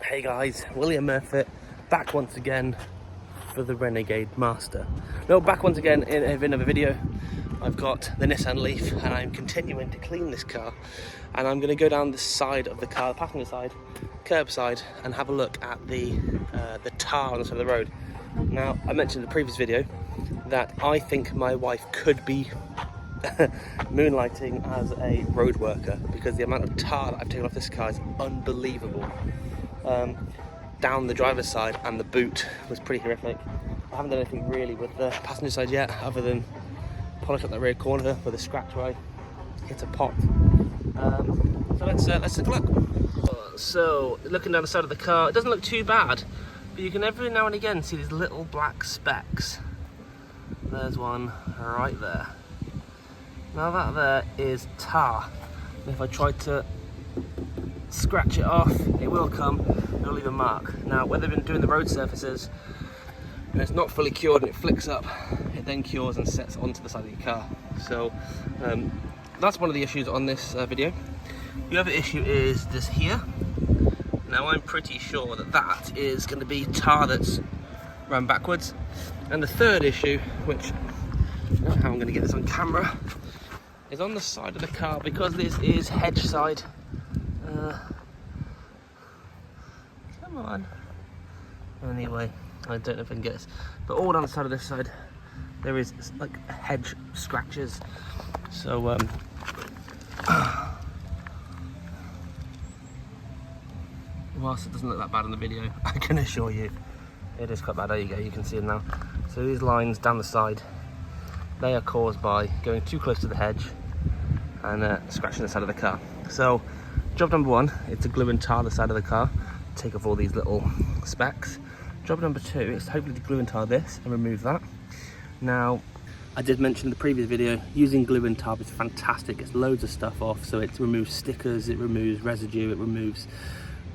Hey guys, William Murfitt back once again for the Renegade Master. No, back once again in another video. I've got the Nissan Leaf and I'm continuing to clean this car, and I'm going to go down the side of the car, the passenger side, curbside, and have a look at the tar on the side of the road. Now, I mentioned in the previous video that I think my wife could be moonlighting as a road worker because the amount of tar that I've taken off this car is unbelievable. Down the driver's side and the boot was pretty horrific. I haven't done anything really with the passenger side yet, other than polish up that rear corner with a scratch where I hit a pot. So let's take a look. So looking down the side of the car, it doesn't look too bad, but you can every now and again see these little black specks. There's one right there. Now that there is tar, and if I try to scratch it off, it will leave a mark. Now, when they've been doing the road surfaces and it's not fully cured and it flicks up, it then cures and sets onto the side of your car. So that's one of the issues on this video. The other issue is this here. Now, I'm pretty sure that that is going to be tar that's run backwards. And the third issue, which I don't know how I'm going to get this on camera, is on the side of the car, because this is hedge side. Come on. Anyway, I don't know if I can get this, but all down the side of this side there is like hedge scratches. So whilst it doesn't look that bad in the video, I can assure you it is quite bad. There you go, you can see them now. So these lines down the side, they are caused by going too close to the hedge and scratching the side of the car. So job number one is to glue and tar the side of the car, take off all these little specks. Job number two is hopefully to glue and tar this and remove that. Now, I did mention in the previous video, using glue and tar is fantastic. It's loads of stuff off, so it removes stickers, it removes residue, it removes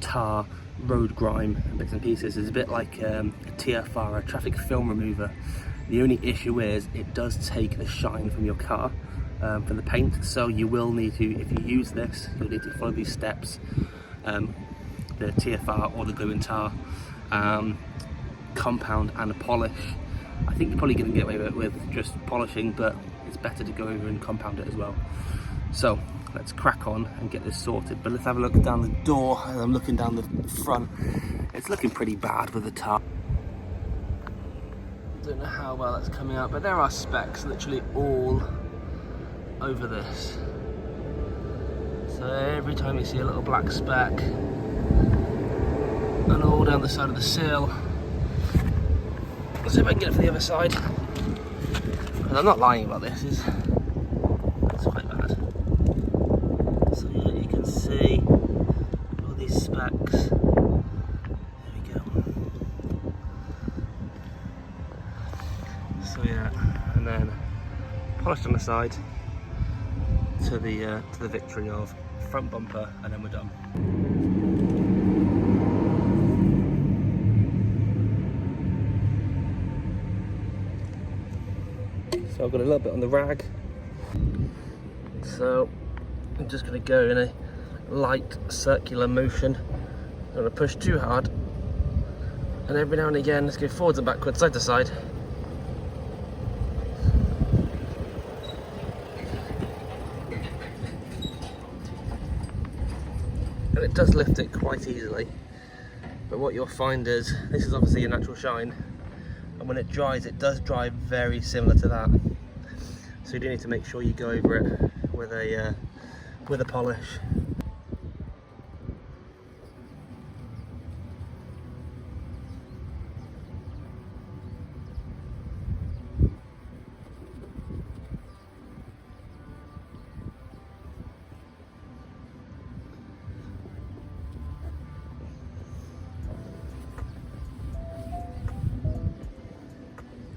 tar, road grime, bits and pieces. It's a bit like a TFR, a traffic film remover. The only issue is it does take the shine from your car, from the paint, so you will need to, if you use this, you'll need to follow these steps, the TFR or the glue and tar, compound and a polish. I think you're probably going to get away with just polishing, but it's better to go over and compound it as well. So let's crack on and get this sorted, but let's have a look down the door. As I'm looking down the front, it's looking pretty bad with the tar. Don't know how well that's coming out, but there are specks literally all over this. So every time you see a little black speck, and all down the side of the sill. Let's see if I can get it from the other side. And I'm not lying about this, it's quite bad. So yeah, you can see all these specks. There we go. So yeah, and then polished on the side to the victory of front bumper, and then we're done. So I've got a little bit on the rag, so I'm just going to go in a light circular motion. I'm going to push too hard, and every now and again let's go forwards and backwards, side to side. And it does lift it quite easily, but what you'll find is this is obviously a natural shine, and when it dries, it does dry very similar to that. So you do need to make sure you go over it with a polish.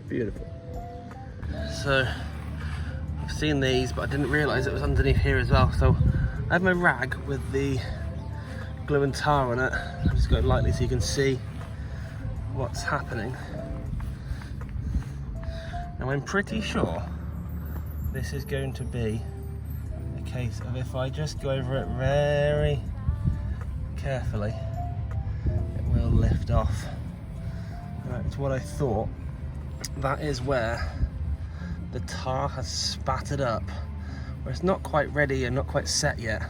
Beautiful. So I've seen these, but I didn't realise it was underneath here as well. So I have my rag with the glue and tar on it. I'm just going lightly so you can see what's happening. Now I'm pretty sure this is going to be a case of if I just go over it very carefully, lift off. It's what I thought. That is where the tar has spattered up, where it's not quite ready and not quite set yet.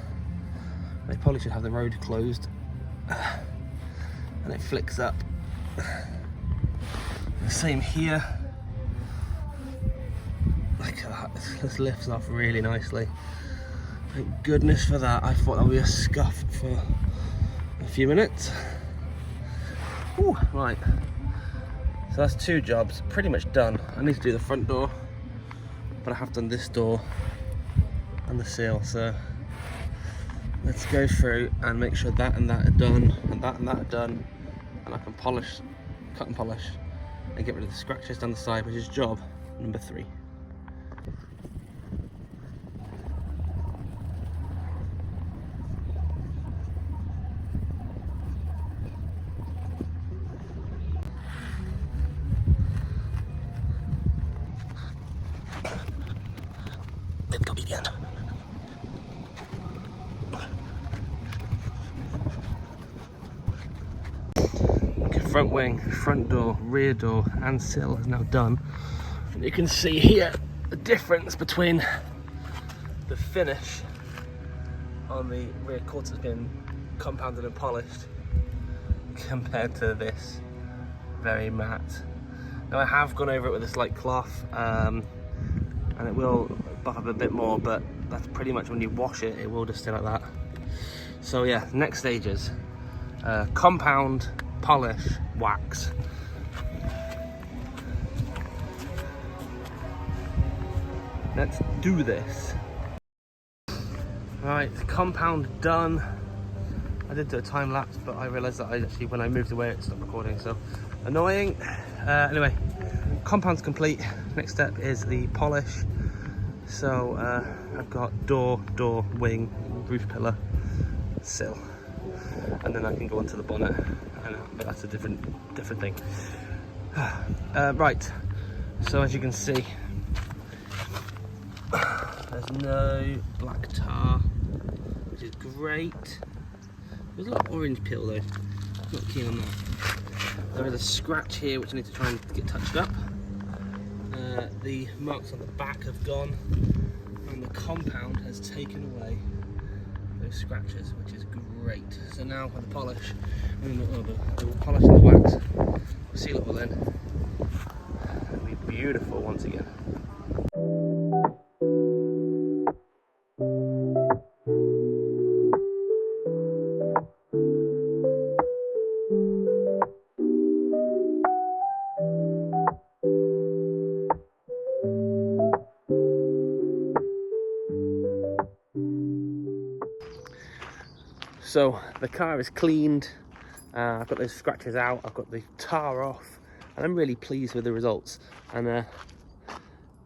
They probably should have the road closed, and it flicks up. The same here. Look at that, this lifts off really nicely. Thank goodness for that. I thought that would be a scuff for a few minutes. Ooh, right, so that's 2 jobs pretty much done. I need to do the front door, but I have done this door and the seal, so let's go through and make sure that and that are done, and that and that are done, and I can polish, cut and polish, and get rid of the scratches down the side, which is job number 3. Let's go begin. Front wing, front door, rear door and sill is now done. And you can see here the difference between the finish on the rear quarters has been compounded and polished compared to this very matte. Now I have gone over it with a slight cloth, and it will buff up a bit more, but that's pretty much when you wash it, it will just stay like that. So yeah, next stages, compound, polish, wax. Let's do this. Right, compound done. I did do a time lapse, but I realised that when I moved away it stopped recording, so annoying. Anyway, compound's complete. Next step is the polish. So I've got door, wing, roof pillar, sill, and then I can go onto the bonnet. But that's a different thing. Right, so as you can see, there's no black tar, which is great. There's a lot of orange peel though, not keen on that. There is a scratch here which I need to try and get touched up. The marks on the back have gone, and the compound has taken away those scratches, which is great. So now with the polish, the polish and the wax, we'll seal it all in. It'll be beautiful once again. So the car is cleaned, I've got those scratches out, I've got the tar off, and I'm really pleased with the results. And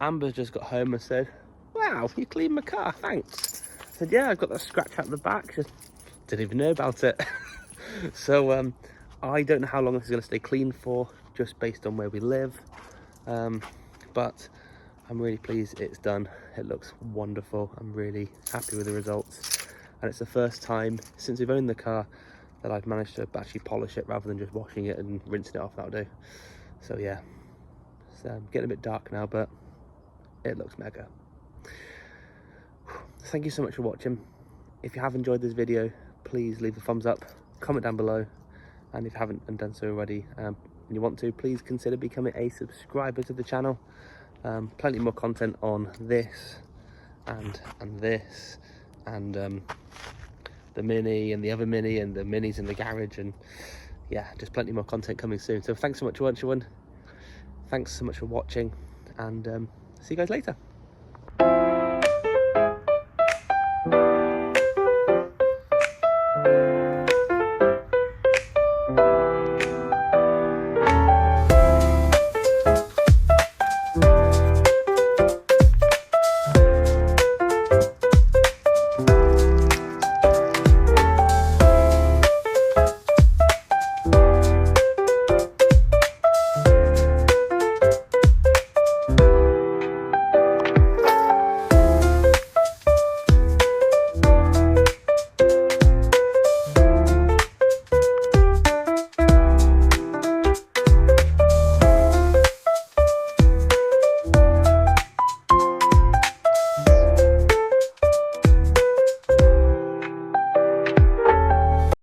Amber just got home and said, "Wow, you cleaned my car, thanks." I said, "Yeah, I've got that scratch out the back." She didn't even know about it. So I don't know how long this is going to stay clean for, just based on where we live. But I'm really pleased it's done. It looks wonderful. I'm really happy with the results. And it's the first time since we've owned the car that I've managed to actually polish it rather than just washing it and rinsing it off. That'll do. So yeah, it's getting a bit dark now, but it looks mega. Thank you so much for watching. If you have enjoyed this video, please leave a thumbs up, comment down below, and if you haven't done so already and you want to, please consider becoming a subscriber to the channel. Plenty more content on this and this, and the Mini and the other Mini and the Minis in the garage, and yeah, just plenty more content coming soon. So thanks so much for watching, and see you guys later.